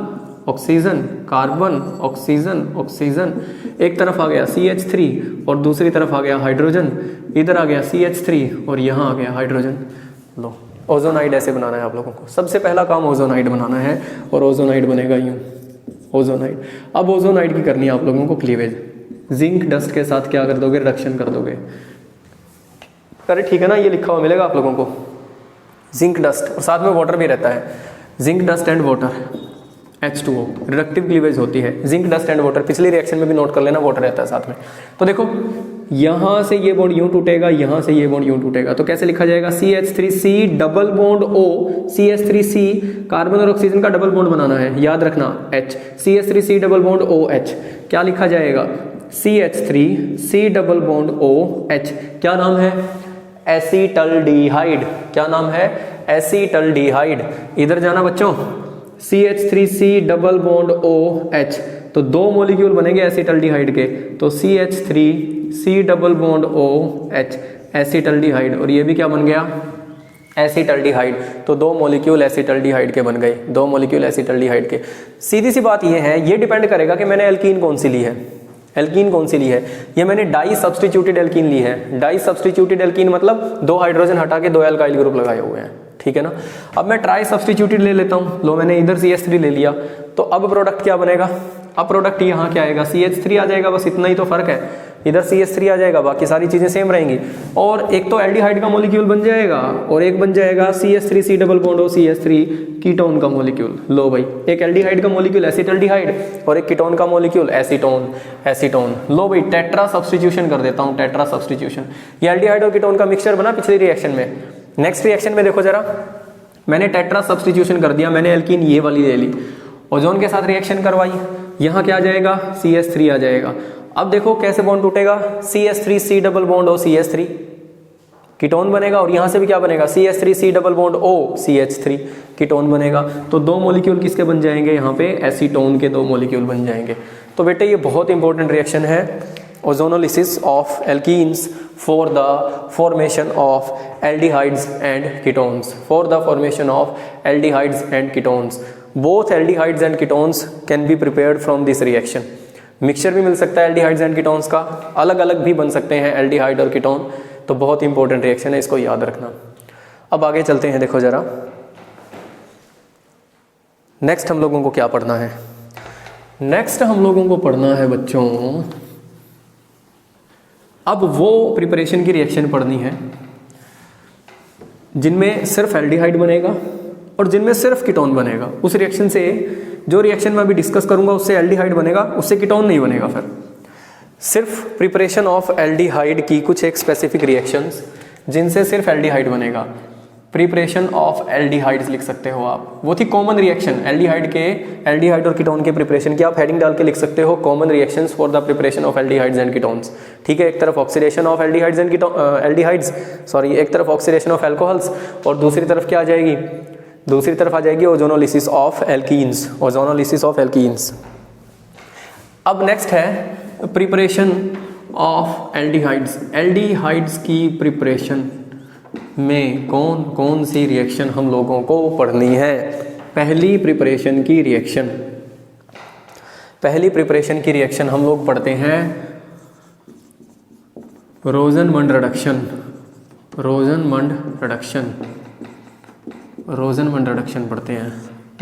oxygen, carbon oxygen oxygen, एक तरफ आ गया CH3 और दूसरी तरफ आ गया हाइड्रोजन, इधर आ गया CH3 और यहाँ आ गया हाइड्रोजन। लो, ओजोनाइड ऐसे बनाना है आप लोगों को। सबसे पहला काम ओजोनाइड बनाना है, और ओजोनाइड बनेगा यूँ, ओजोनाइड। अब ओजोनाइड की करनी है आप लोगों को क्लीवेज। जिंक डस्ट के साथ क्या कर दोगे? रिडक्शन कर दोगे। अरे ठीक है ना, ये लिखा हुआ मिलेगा आप लोगों को, जिंक डस्ट, और साथ में वाटर भी रहता है। Zinc dust and water, H2O, reductive cleavage होती है। जिंक डस्ट एंड वाटर, पिछली रिएक्शन में भी नोट कर लेना, वाटर रहता है साथ में। तो देखो, यहाँ से ये बॉन्ड यूं टूटेगा, यहाँ से ये बॉन्ड यूं टूटेगा, तो कैसे लिखा जाएगा? CH3C double bond O, CH3C, carbon और ऑक्सीजन का डबल बॉन्ड बनाना है, याद रखना H, CH3C double bond OH, क्या लिखा जाएगा? CH3C डबल बॉन्ड OH, क्या नाम है? एसीटल्डिहाइड। क्या नाम है? एसीटल्डिहाइड। इधर जाना बच्चों, CH3C डबल बॉन्ड OH, तो 2 मॉलिक्यूल बनेंगे एसीटल्डिहाइड के, तो CH3C double bond OH, acetaldehyde, और ये भी क्या बन गया? एसीटल्डिहाइड। तो 2 मॉलिक्यूल एसीटल्डिहाइड के बन गए, 2 मॉलिक्यूल एसीटल्डिहाइड के। सीधी सी बात ये है, ये डिपेंड करेगा कि मैंने एल्कीन कौन सी ली है। एल्कीन कौन सी ली है? ये मैंने डाई सब्सटीट्यूटेड एल्कीन ली है। डाई सब्सटीट्यूटेड एल्कीन मतलब 2 हाइड्रोजन हटा के 2 एल्काइल ग्रुप लगाए हुए हैं, ठीक है ना। अब मैं ट्राई सब्सटीट्यूटेड ले लेता हूँ, लो मैंने इधर CH3 ले लिया, तो अब प्रोडक्ट क्या बनेगा? अब प्रोडक्ट यहाँ क्या आएगा? CH3 आ जाएगा, बस इतना ही तो फर्क है। इधर CH3 आ जाएगा, बाकी सारी चीज़ें सेम रहेंगी। और एक तो एल्डिहाइड का मॉलिक्यूल बन जाएगा और एक बन जाएगा CH3C डबल बॉन्ड और CH3 कीटोन का मॉलिक्यूल। लो भाई, एक एल्डिहाइड का मॉलिक्यूल एसिटल्डिहाइड और एक कीटोन का मॉलिक्यूल एसीटोन एसीटोन। लो भाई, टेट्रा सब्स्टिट्यूशन कर देता हूँ, टेट्रा सब्स्टिट्यूशन। ये एल्डिहाइड और कीटोन का मिक्सचर बना पिछली रिएक्शन में। नेक्स्ट रिएक्शन में देखो जरा, मैंने टेट्रा सब्स्टिट्यूशन कर दिया, मैंने एल्कीन ये वाली ले ली, ओजोन के साथ रिएक्शन करवाई, यहाँ क्या आ जाएगा CH3 आ जाएगा। अब देखो कैसे बॉन्ड टूटेगा, CH3C double bond O CH3 ketone बनेगा और यहाँ से भी क्या बनेगा CH3C double bond O CH3 ketone बनेगा। तो दो मॉलिक्यूल किसके बन जाएंगे, यहाँ पे एसीटोन के दो मॉलिक्यूल बन जाएंगे। तो बेटे ये बहुत इंपॉर्टेंट रिएक्शन है, ozonolysis of alkenes for the formation of aldehydes and ketones, for the formation of aldehydes and ketones. Both aldehydes and ketones can be prepared from this reaction. Mixture भी मिल सकता है aldehydes and ketones का, अलग अलग भी बन सकते हैं aldehyde और कीटोन। तो बहुत इंपॉर्टेंट रिएक्शन है, इसको याद रखना। अब आगे चलते हैं, देखो जरा नेक्स्ट हम लोगों को क्या पढ़ना है। नेक्स्ट हम लोगों को पढ़ना है बच्चों, अब वो प्रिपरेशन की रिएक्शन पढ़नी है जिनमें सिर्फ एल्डिहाइड बनेगा और जिनमें सिर्फ कीटोन बनेगा। उस रिएक्शन से, जो रिएक्शन मैं अभी डिस्कस करूंगा उससे एल्डिहाइड बनेगा, उससे कीटोन नहीं बनेगा। फिर सिर्फ प्रिपरेशन ऑफ एल्डिहाइड की कुछ एक स्पेसिफिक रिएक्शंस जिनसे सिर्फ एल्डिहाइड बनेगा, प्रिपरेशन ऑफ एल्डिहाइड्स लिख सकते हो आप। वो थी कॉमन रिएक्शन एल्डिहाइड और कीटोन के प्रिपरेशन की, आप हेडिंग डाल के लिख सकते हो common reactions for the preparation of aldehydes and ketones. ठीक है, एक तरफ ऑक्सीडेशन ऑफ एल्डिहाइड्स एंड एक तरफ ऑक्सीडेशन ऑफ एल्कोहल्स और दूसरी तरफ क्या आ जाएगी, दूसरी तरफ आ जाएगी ozonolysis of alkenes, ozonolysis of alkenes. अब नेक्स्ट है प्रिपरेशन ऑफ एल्डिहाइड्स। एल्डिहाइड्स की प्रिपरेशन में कौन कौन सी रिएक्शन हम लोगों को पढ़नी है। पहली प्रिपरेशन की रिएक्शन हम लोग पढ़ते हैं रोजनमंड रिडक्शन पढ़ते हैं।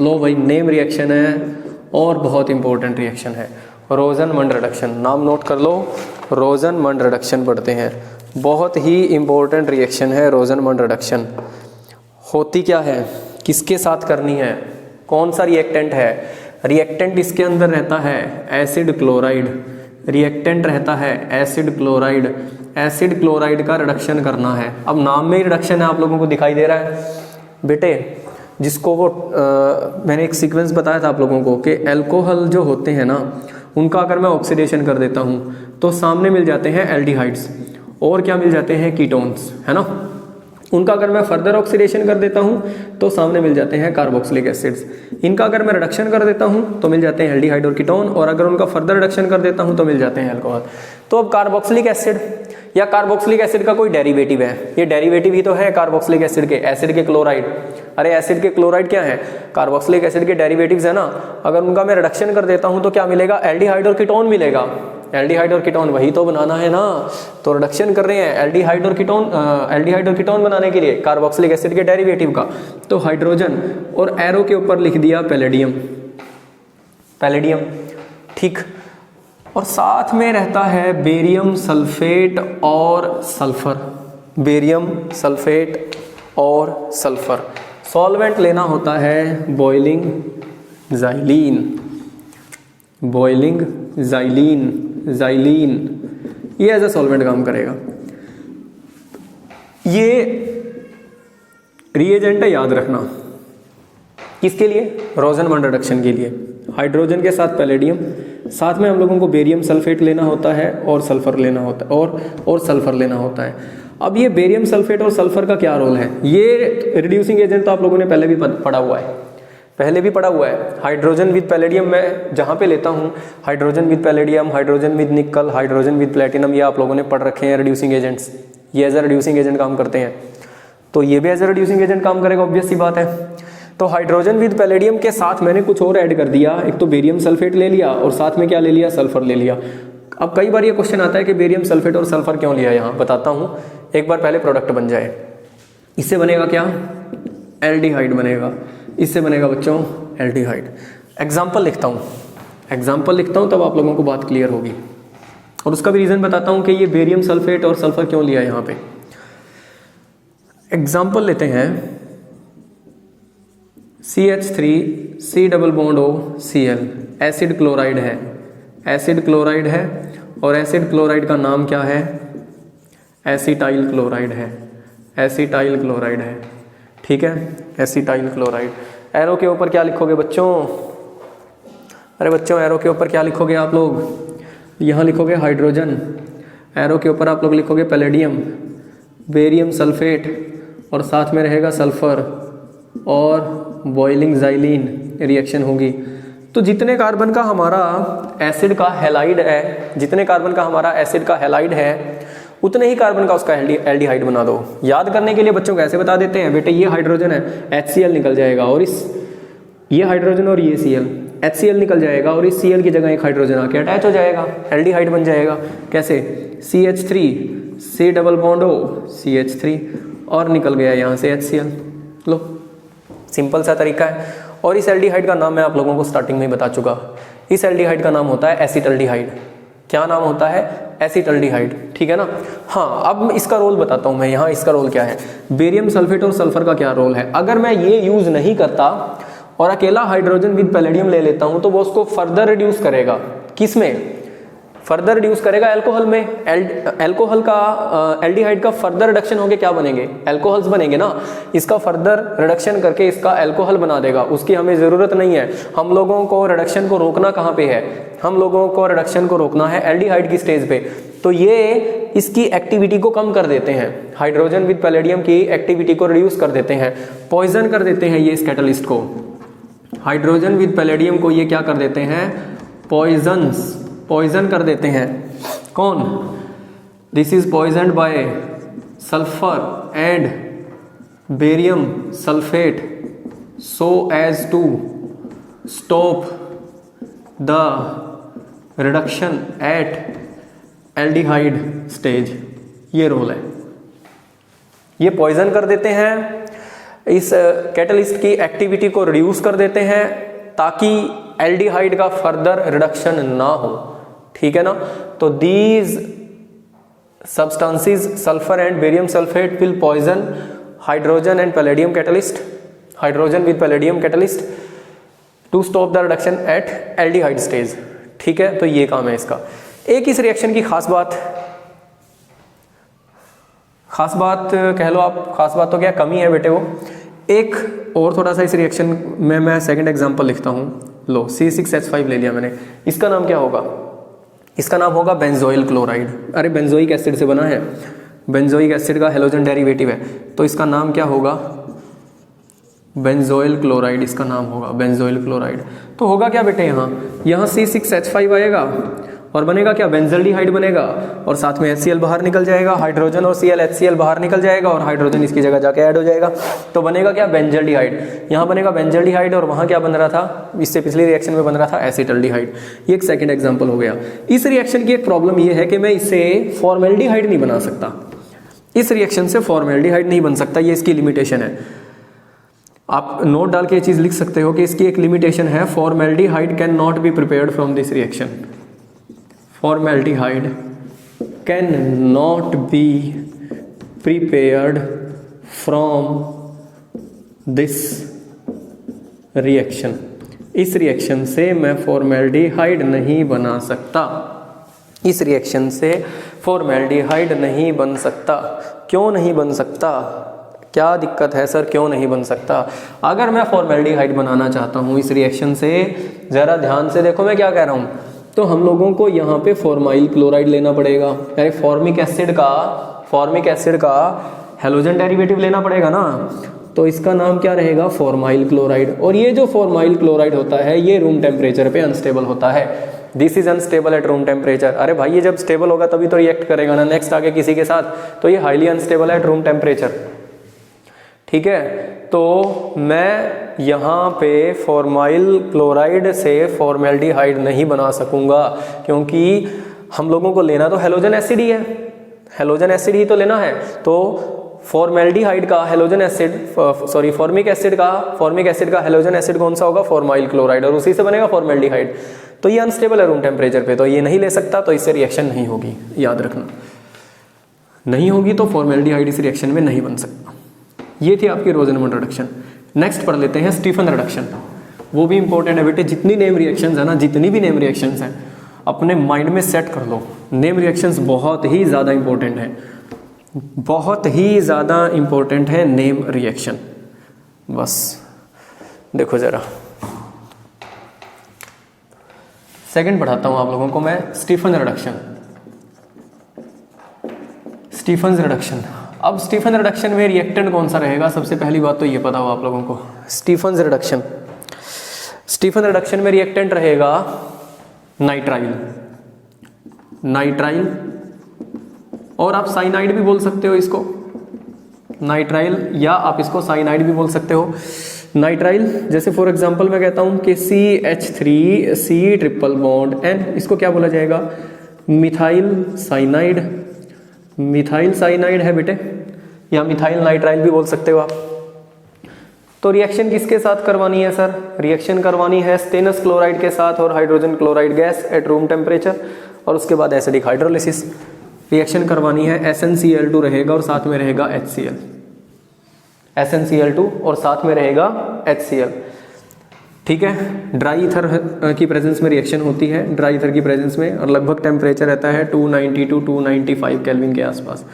लो भाई, नेम रिएक्शन है और बहुत इंपॉर्टेंट रिएक्शन है रोजनमंड रिडक्शन। नाम नोट कर लो, रोजनमंड रिडक्शन पढ़ते हैं। बहुत ही इंपॉर्टेंट रिएक्शन है रोजनमंड रिडक्शन। होती क्या है, किसके साथ करनी है, कौन सा रिएक्टेंट है। रिएक्टेंट इसके अंदर रहता है एसिड क्लोराइड, रिएक्टेंट रहता है एसिड क्लोराइड। एसिड क्लोराइड का रिडक्शन करना है। अब नाम में ही रिडक्शन है, आप लोगों को दिखाई दे रहा है बेटे, जिसको वो मैंने एक सीक्वेंस बताया था आप लोगों को कि एल्कोहल जो होते हैं ना, उनका अगर मैं ऑक्सीडेशन कर देता हूँ तो सामने मिल जाते हैं एल्डिहाइड्स और क्या मिल जाते हैं कीटोन्स, है ना। उनका अगर मैं फर्दर ऑक्सीडेशन कर देता हूँ तो सामने मिल जाते हैं कार्बोक्सिलिक एसिड्स। इनका अगर मैं रिडक्शन कर देता हूँ तो मिल जाते हैं एल्डिहाइड और कीटोन, और अगर उनका फर्दर रिडक्शन कर देता हूँ तो मिल जाते हैं अल्कोहल। तो अब कार्बोक्सिलिक एसिड या कार्बोक्सिलिक एसिड का कोई डेरिवेटिव है, ये डेरिवेटिव ही तो है कार्बोक्सिलिक एसिड के, एसिड के क्लोराइड। अरे एसिड के क्लोराइड क्या है, कार्बोक्सिलिक एसिड के डेरिवेटिव्स है ना। अगर उनका मैं रिडक्शन कर देता हूँ तो क्या मिलेगा, एल्डिहाइड और कीटोन मिलेगा। एल्डिहाइड और कीटोन वही तो बनाना है ना, तो रिडक्शन कर रहे हैं एल्डिहाइड और कीटोन बनाने के लिए कार्बोक्सिलिक एसिड के डेरिवेटिव का। तो हाइड्रोजन और एरो के ऊपर लिख दिया पैलेडियम, ठीक। और साथ में रहता है बेरियम सल्फेट और सल्फर। सॉल्वेंट लेना होता है बॉइलिंग ज़ाइलीन, ये एज अ सॉल्वेंट काम करेगा। ये रिएजेंट है, याद रखना, किसके लिए, रोजनमंड रिडक्शन के लिए। हाइड्रोजन के साथ पैलेडियम, साथ में हम लोगों को बेरियम सल्फेट लेना होता है और सल्फर लेना होता है और सल्फर लेना होता है। अब ये बेरियम सल्फेट और सल्फर का क्या रोल है, ये रिड्यूसिंग एजेंट तो आप लोगों ने पहले भी पढ़ा हुआ है। हाइड्रोजन विद पैलेडियम मैं जहाँ पे लेता हूँ, hydrogen with palladium, hydrogen with निकल, हाइड्रोजन विद प्लेटिनम, ये आप लोगों ने पढ़ रखे हैं रिड्यूसिंग एजेंट्स। ये एज अ रिड्यूसिंग एजेंट काम करते हैं, तो ये भी एज अ रिड्यूसिंग एजेंट काम करेगा, ऑब्वियस सी बात है। तो हाइड्रोजन विद पैलेडियम के साथ मैंने कुछ और ऐड कर दिया, एक तो बेरियम सल्फेट ले लिया और साथ में क्या ले लिया, सल्फर ले लिया। अब कई बार ये क्वेश्चन आता है कि बेरियम सल्फेट और सल्फर क्यों लिया, यहाँ बताता हूँ, एक बार पहले प्रोडक्ट बन जाए। इससे बनेगा क्या, एल्डिहाइड बनेगा, इससे बनेगा बच्चों एल्डिहाइड। एग्जाम्पल लिखता हूँ तब आप लोगों को बात क्लियर होगी। और उसका भी रीज़न बताता हूँ कि ये बेरियम सल्फेट और सल्फर क्यों लिया है यहाँ पे। एग्जाम्पल लेते हैं, CH3 C double bond OCl acid chloride है, एसिड क्लोराइड है, और एसिड क्लोराइड का नाम क्या है, एसिटाइल क्लोराइड है, एसिटाइल क्लोराइड है, ठीक है, एसिटाइल क्लोराइड। एरो के ऊपर क्या लिखोगे बच्चों, अरे बच्चों एरो के ऊपर क्या लिखोगे आप लोग, यहाँ लिखोगे हाइड्रोजन, एरो के ऊपर आप लोग लिखोगे पैलेडियम, बेरियम सल्फेट, और साथ में रहेगा सल्फर, और बॉइलिंग ज़ाइलीन रिएक्शन होगी। तो जितने कार्बन का हमारा एसिड का हैलाइड है, जितने कार्बन का हमारा एसिड का हैलाइड है, उतने ही कार्बन का उसका एल्डिहाइड बना दो। याद करने के लिए बच्चों कैसे बता देते हैं, बेटे ये हाइड्रोजन है, HCl निकल जाएगा, और ये हाइड्रोजन और ये Cl, HCl निकल जाएगा, और इस Cl की जगह एक हाइड्रोजन आके अटैच हो जाएगा, एल्डिहाइड बन जाएगा। कैसे, CH3 C double bond O CH3, और निकल गया यहाँ से HCl। लो, सिंपल सा तरीका है। और इस एल्डिहाइड का नाम मैं आप लोगों को स्टार्टिंग में बता चुका, इस एल्डिहाइड का नाम होता है एसिटल्डिहाइड। क्या नाम होता है, एसिटल्डिहाइड, ठीक है ना। हाँ, अब इसका रोल बताता हूँ मैं, यहाँ इसका रोल क्या है, बेरियम सल्फेट और सल्फर का क्या रोल है। अगर मैं ये यूज़ नहीं करता और अकेला हाइड्रोजन विद पैलेडियम ले लेता हूँ, तो वो उसको फर्दर रिड्यूस करेगा, किस में, फर्दर रिड्यूस करेगा एल्कोहल में। एल्कोहल का एल्डिहाइड का फर्दर रिडक्शन होके क्या बनेंगे, एल्कोहल्स बनेंगे ना। इसका फर्दर रिडक्शन करके इसका एल्कोहल बना देगा, उसकी हमें ज़रूरत नहीं है। हम लोगों को रिडक्शन को रोकना कहाँ पे है, हम लोगों को रिडक्शन को रोकना है एल्डिहाइड की स्टेज पे। तो ये इसकी एक्टिविटी को कम कर देते हैं, हाइड्रोजन विद पैलेडियम की एक्टिविटी को रिड्यूस कर देते हैं, पॉइजन कर देते हैं ये इस कैटलिस्ट को। हाइड्रोजन विद पैलेडियम को ये क्या कर देते हैं, पॉइजन कर देते हैं। कौन, this is poisoned by sulphur and barium sulphate so as to stop the reduction at aldehyde stage. ये रोल है, ये पॉइजन कर देते हैं, इस कैटलिस्ट की एक्टिविटी को रिड्यूस कर देते हैं ताकि एल्डिहाइड का फर्दर रिडक्शन ना हो, ठीक है ना। तो these substances sulphur and barium sulphate will poison hydrogen and palladium catalyst, hydrogen with palladium catalyst to stop the reduction at aldehyde stage, ठीक है। तो ये काम है इसका। एक इस रिएक्शन की खास बात कह लो आप, खास बात तो क्या कमी है बेटे, वो एक और थोड़ा सा इस रिएक्शन में मैं सेकंड एग्जांपल लिखता हूँ। लो, C6H5 ले लिया मैंने, इसका नाम क्या होगा, इसका नाम होगा बेंजोइल क्लोराइड। अरे बेंजोइक एसिड से बना है, बेंजोइक एसिड का हेलोजन डेरिवेटिव है, तो इसका नाम क्या होगा, बेंजोइल क्लोराइड इसका नाम होगा, बेंजोइल क्लोराइड। तो होगा क्या बेटे, यहाँ C6H5 आएगा और बनेगा क्या, बेंजल्डिहाइड बनेगा, और साथ में HCl बाहर निकल जाएगा, हाइड्रोजन और Cl HCl बाहर निकल जाएगा, और हाइड्रोजन इसकी जगह जाके ऐड हो जाएगा। तो बनेगा क्या, बेंजल्डिहाइड। यहाँ बनेगा बेंजल्डिहाइड, और वहाँ क्या बन रहा था, इससे पिछली रिएक्शन में बन रहा था एसिटल्डिहाइड। ये एक सेकंड एग्जांपल हो गया। इस रिएक्शन की एक प्रॉब्लम ये है कि मैं इसे फॉर्मेल्डिहाइड नहीं बना सकता, इस रिएक्शन से फॉर्मेल्डिहाइड नहीं बन सकता, ये इसकी लिमिटेशन है। आप नोट डाल के ये चीज़ लिख सकते हो कि इसकी एक लिमिटेशन है, formaldehyde can not be prepared from this reaction, formaldehyde cannot be prepared from this reaction। इस रिएक्शन से मैं फॉर्मेल्डिहाइड नहीं बना सकता, इस रिएक्शन से फॉर्मेल्डिहाइड नहीं बन सकता। क्यों नहीं बन सकता, क्या दिक्कत है सर, क्यों नहीं बन सकता। अगर मैं फॉर्मेल्डिहाइड बनाना चाहता हूँ इस रिएक्शन से, ज़रा ध्यान से देखो मैं क्या कह रहा हूँ, तो हम लोगों को यहाँ पे फॉर्माइल क्लोराइड लेना पड़ेगा, यानी फॉर्मिक एसिड का हेलोजन डेरिवेटिव लेना पड़ेगा ना। तो इसका नाम क्या रहेगा, फॉर्माइल क्लोराइड। और ये जो फॉर्माइल क्लोराइड होता है ये रूम टेम्परेचर पे अनस्टेबल होता है, this is unstable at room temperature. अरे भाई ये जब स्टेबल होगा तभी तो रिएक्ट करेगा ना नेक्स्ट आगे किसी के साथ, तो ये हाईली अनस्टेबल है एट रूम टेम्परेचर, ठीक है। तो मैं यहाँ पे फॉर्माइल क्लोराइड से फॉर्मेल्डिहाइड नहीं बना सकूँगा, क्योंकि हम लोगों को लेना तो हेलोजन एसिड ही है, हेलोजन एसिड ही तो लेना है। तो फॉर्मेल्डिहाइड का halogen acid, sorry formic acid का हेलोजन एसिड कौन सा होगा, फॉर्माइल क्लोराइड, और उसी से बनेगा फॉर्मेल्डिहाइड। तो ये अनस्टेबल है रूम टेम्परेचर पे, तो ये नहीं ले सकता, तो इससे रिएक्शन नहीं होगी, याद रखना नहीं होगी, तो फॉर्मेल्डिहाइड इस रिएक्शन में नहीं बन सकता। ये थी आपकी रोज़ेनमंड रिडक्शन। नेक्स्ट पढ़ लेते हैं स्टीफन रिडक्शन। वो भी इंपॉर्टेंट है बेटे, जितनी नेम रिएक्शंस है ना, जितनी भी नेम रिएक्शंस हैं अपने माइंड में सेट कर लो। नेम रिएक्शंस बहुत ही ज़्यादा इंपॉर्टेंट है, बहुत ही ज़्यादा इंपॉर्टेंट है नेम रिएक्शन। बस देखो ज़रा, सेकंड पढ़ाता हूँ आप लोगों को मैं, स्टीफन रिडक्शन। स्टीफन रिडक्शन, अब स्टीफन रिडक्शन में रिएक्टेंट कौन सा रहेगा, सबसे पहली बात तो ये पता हो आप लोगों को। स्टीफन रिडक्शन, स्टीफन रिडक्शन में रिएक्टेंट रहेगा नाइट्राइल, नाइट्राइल, और आप साइनाइड भी बोल सकते हो इसको, नाइट्राइल, या आप इसको साइनाइड भी बोल सकते हो। नाइट्राइल जैसे फॉर एग्जांपल मैं कहता हूँ कि CH3C ट्रिपल बॉन्ड N, इसको क्या बोला जाएगा, मिथाइल साइनाइड, मिथाइल साइनाइड है बेटे, या मिथाइल नाइट्राइल भी बोल सकते हो आप। तो रिएक्शन किसके साथ करवानी है सर, रिएक्शन करवानी है स्टेनस क्लोराइड के साथ और hydrogen chloride gas at room temperature, और उसके बाद एसिडिक हाइड्रोलिसिस। रिएक्शन करवानी है SnCl2 रहेगा और साथ में रहेगा HCl, SnCl2 और साथ में रहेगा HCl, ठीक है। ड्राई ईथर की प्रेजेंस में रिएक्शन होती है, ड्राई ईथर की प्रेजेंस में, और लगभग टेम्परेचर रहता है 290 to 295 केल्विन के आसपास।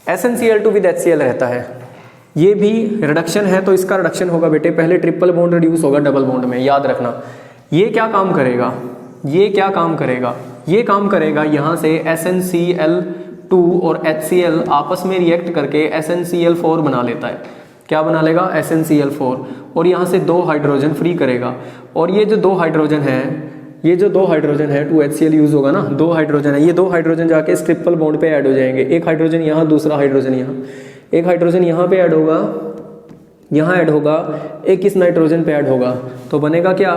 SnCl2 विद HCl रहता है। ये भी रिडक्शन है, तो इसका रिडक्शन होगा बेटे, पहले ट्रिपल बॉन्ड रिड्यूस होगा डबल बॉन्ड में, याद रखना। ये क्या काम करेगा, ये क्या काम करेगा, ये काम करेगा यहाँ से SnCl2 और HCl आपस में रिएक्ट करके SnCl4 बना लेता है। क्या बना लेगा, SnCl4, और यहाँ से 2 हाइड्रोजन फ्री करेगा, और ये जो 2 हाइड्रोजन है, ये जो 2 हाइड्रोजन है 2HCl यूज होगा ना, 2 हाइड्रोजन है, ये 2 हाइड्रोजन जाके इस ट्रिपल बॉन्ड पे ऐड हो जाएंगे। एक हाइड्रोजन यहाँ, दूसरा हाइड्रोजन यहाँ, एक हाइड्रोजन यहाँ पे ऐड होगा, यहाँ ऐड होगा, एक इस नाइट्रोजन पे ऐड होगा, तो बनेगा क्या,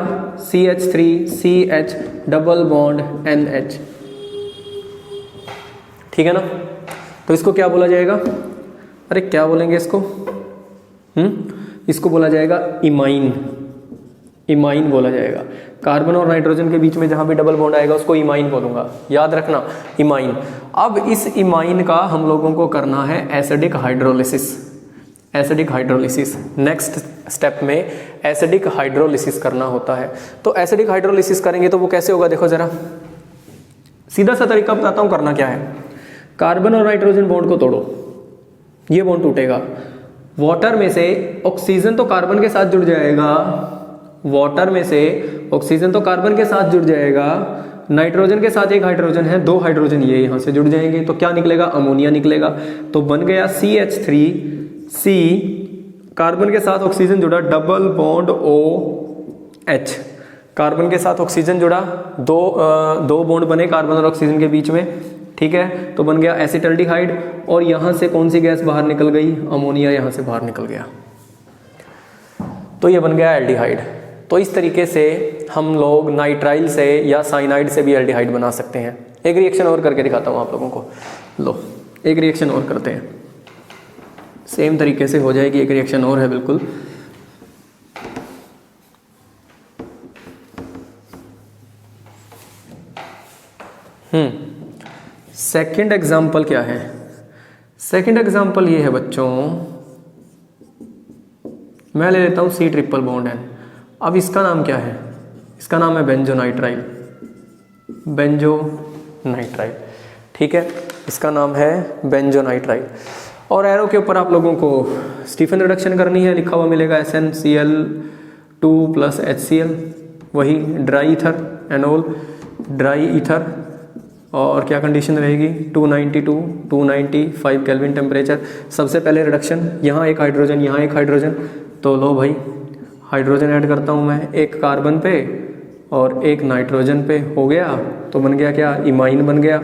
CH3CH डबल बॉन्ड NH, ठीक है ना। तो इसको क्या बोला जाएगा, अरे क्या बोलेंगे इसको, इसको बोला जाएगा इमाइन, इमाइन बोला जाएगा। कार्बन और नाइट्रोजन के बीच में जहां भी डबल बॉन्ड आएगा उसको इमाइन बोलूंगा, याद रखना, इमाइन। अब इस इमाइन का हम लोगों को करना है acidic hydrolysis, acidic hydrolysis. Next step में एसिडिक हाइड्रोलिसिस करना होता है। तो एसिडिक हाइड्रोलिसिस करेंगे तो वो कैसे होगा, देखो जरा, सीधा सा तरीका बताता हूँ करना क्या है। कार्बन और नाइट्रोजन बॉन्ड को तोड़ो, ये बॉन्ड टूटेगा, वाटर में से ऑक्सीजन तो कार्बन के साथ जुड़ जाएगा, वाटर में से ऑक्सीजन तो कार्बन के साथ जुड़ जाएगा, नाइट्रोजन के साथ एक हाइड्रोजन है, 2 हाइड्रोजन ये यहाँ से जुड़ जाएंगे, तो क्या निकलेगा, अमोनिया निकलेगा। तो बन गया CH3C, कार्बन के साथ ऑक्सीजन जुड़ा, डबल बॉन्ड OH, कार्बन के साथ ऑक्सीजन जुड़ा, दो बॉन्ड बने कार्बन और ऑक्सीजन के बीच में, ठीक है, तो बन गया एसिटल्डिहाइड, और यहाँ से कौन सी गैस बाहर निकल गई, अमोनिया यहाँ से बाहर निकल गया, तो ये बन गया एल्डिहाइड। तो इस तरीके से हम लोग नाइट्राइल से या साइनाइड से भी एल्डिहाइड बना सकते हैं। एक रिएक्शन और करके दिखाता हूँ आप लोगों को, लो एक रिएक्शन और करते हैं, सेम तरीके से हो जाएगी। एक रिएक्शन और है बिल्कुल, सेकंड एग्जाम्पल क्या है, सेकंड एग्जाम्पल ये है बच्चों, मैं ले लेता हूँ C ट्रिपल बॉन्ड N। अब इसका नाम क्या है, इसका नाम है बेंजोनाइट्राइल, बेंजोनाइट्राइल, ठीक है, इसका नाम है बेंजोनाइट्राइल। और एरो के ऊपर आप लोगों को स्टीफन रिडक्शन करनी है, लिखा हुआ मिलेगा SnCl2 प्लस HCl, वही dry ether, anole dry ether, और क्या कंडीशन रहेगी, 292 295 केल्विन टेम्परेचर। सबसे पहले रिडक्शन, यहाँ एक हाइड्रोजन, यहाँ एक हाइड्रोजन, तो लो भाई हाइड्रोजन ऐड करता हूँ मैं, एक कार्बन पे और एक नाइट्रोजन पे, हो गया, तो बन गया क्या, इमाइन बन गया।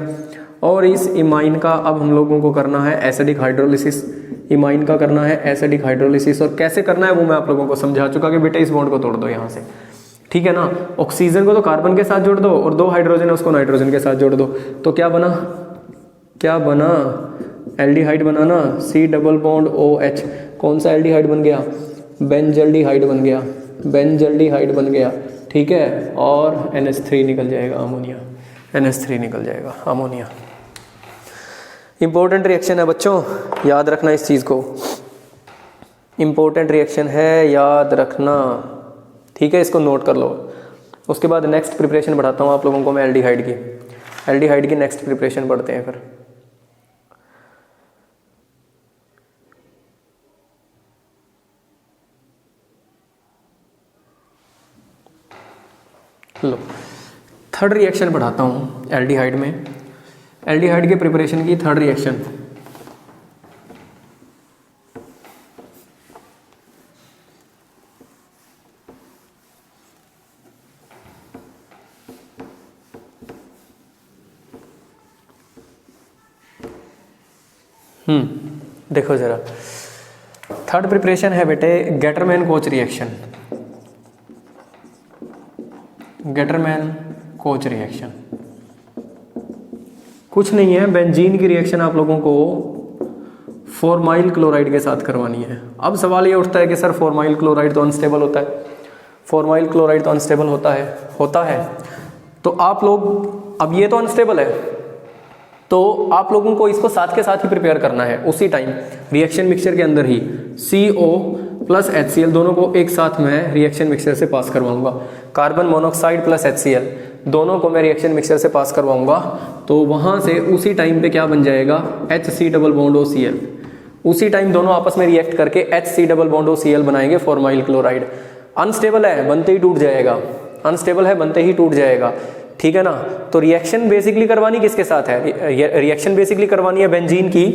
और इस इमाइन का अब हम लोगों को करना है एसिडिक हाइड्रोलिसिस, इमाइन का करना है एसिडिक हाइड्रोलिसिस। और कैसे करना है वो मैं आप लोगों को समझा चुका कि बेटे इस बॉन्ड को तोड़ दो यहाँ से, ठीक है ना, ऑक्सीजन को तो कार्बन के साथ जोड़ दो और 2 हाइड्रोजन है उसको नाइट्रोजन के साथ जोड़ दो, तो क्या बना, क्या बना, एल्डिहाइड बना ना, C डबल बॉन्ड OH, कौन सा एल्डिहाइड बन गया, बेंजल्डिहाइड बन गया, बेंजल्डिहाइड बन गया, ठीक है, और NH3 निकल जाएगा अमोनिया, NH3 निकल जाएगा अमोनिया। इंपॉर्टेंट रिएक्शन है बच्चों, याद रखना इस चीज़ को, इंपॉर्टेंट रिएक्शन है, याद रखना, ठीक है, इसको नोट कर लो। उसके बाद नेक्स्ट प्रिपरेशन बढ़ाता हूँ आप लोगों को मैं एल्डिहाइड की नेक्स्ट प्रिपरेशन पढ़ते हैं फिर। लो थर्ड रिएक्शन बढ़ाता हूँ एल्डिहाइड में, एल्डिहाइड के प्रिपरेशन की थर्ड रिएक्शन। देखो जरा, थर्ड प्रिपरेशन है बेटे Gattermann coach reaction, Gattermann coach reaction कुछ नहीं है, बेंजीन की रिएक्शन आप लोगों को फॉर्माइल क्लोराइड के साथ करवानी है। अब सवाल ये उठता है कि सर फॉर्माइल क्लोराइड तो अनस्टेबल होता है, फॉर्माइल क्लोराइड तो अनस्टेबल होता है तो आप लोग, अब ये तो अनस्टेबल है तो आप लोगों को इसको साथ के साथ ही प्रिपेयर करना है उसी टाइम, रिएक्शन मिक्सचर के अंदर ही CO प्लस HCl दोनों को एक साथ में रिएक्शन मिक्सचर से पास करवाऊंगा, कार्बन मोनोऑक्साइड प्लस HCl दोनों को मैं रिएक्शन मिक्सचर से पास करवाऊंगा, तो वहाँ से उसी टाइम पे क्या बन जाएगा, HC डबल बॉन्ड OCl, उसी टाइम दोनों आपस में रिएक्ट करके HC डबल बॉन्ड OCl बनाएंगे फॉर्माइल क्लोराइड। अनस्टेबल है बनते ही टूट जाएगा, अनस्टेबल है बनते ही टूट जाएगा, ठीक है ना। तो रिएक्शन बेसिकली करवानी किसके साथ है, रिएक्शन बेसिकली करवानी है बेंजीन की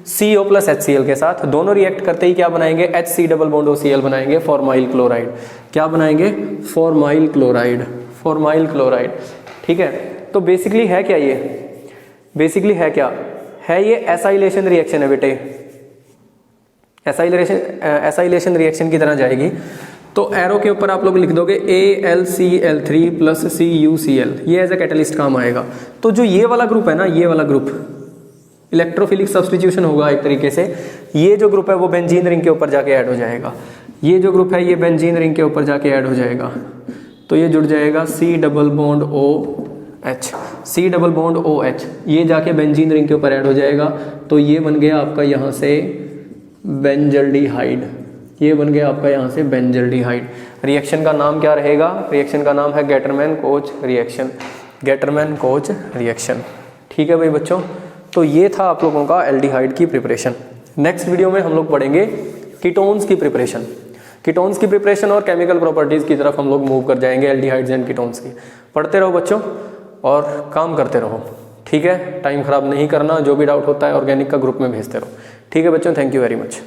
CO प्लस HCl के साथ, दोनों रिएक्ट करते ही क्या बनाएंगे, HC डबल बॉन्ड OCl बनाएंगे फॉर्माइल क्लोराइड, क्या बनाएंगे, फॉर्माइल क्लोराइड, फॉर्माइल क्लोराइड, ठीक है। तो बेसिकली है क्या ये, बेसिकली है क्या है, ये एसाइलेशन रिएक्शन है बेटे, एसाइलेशन रिएक्शन की तरह जाएगी। तो एरो के ऊपर आप लोग लिख दोगे AlCl3 प्लस CuCl, ये एज ए कैटलिस्ट काम आएगा। तो जो ये वाला ग्रुप है ना, ये वाला ग्रुप इलेक्ट्रोफिलिक सब्सटीट्यूशन होगा एक तरीके से, ये जो ग्रुप है वो बेंजीन रिंग के ऊपर जाके ऐड हो जाएगा, ये जो ग्रुप है ये बेंजीन रिंग के ऊपर जाके ऐड हो जाएगा, तो ये जुड़ जाएगा C double bond OH, C double bond OH, ये जाके बेंजीन रिंग के ऊपर ऐड हो जाएगा, तो ये बन गया आपका यहाँ से बेंजल्डिहाइड, ये बन गया आपका यहाँ से बेंजल्डिहाइड। रिएक्शन का नाम क्या रहेगा, रिएक्शन का नाम है Gattermann coach reaction, Gattermann coach reaction, ठीक है भाई बच्चों। तो ये था आप लोगों का एल्डिहाइड की प्रिपरेशन। नेक्स्ट वीडियो में हम लोग पढ़ेंगे कीटोन्स की प्रिपरेशन, कीटोन्स की प्रिपरेशन और केमिकल प्रॉपर्टीज़ की तरफ हम लोग मूव कर जाएंगे एल्डिहाइड्स एंड कीटोन्स की। पढ़ते रहो बच्चों और काम करते रहो, ठीक है, टाइम ख़राब नहीं करना, जो भी डाउट होता है ऑर्गेनिक का ग्रुप में भेजते रहो, ठीक है बच्चों, थैंक यू वेरी मच।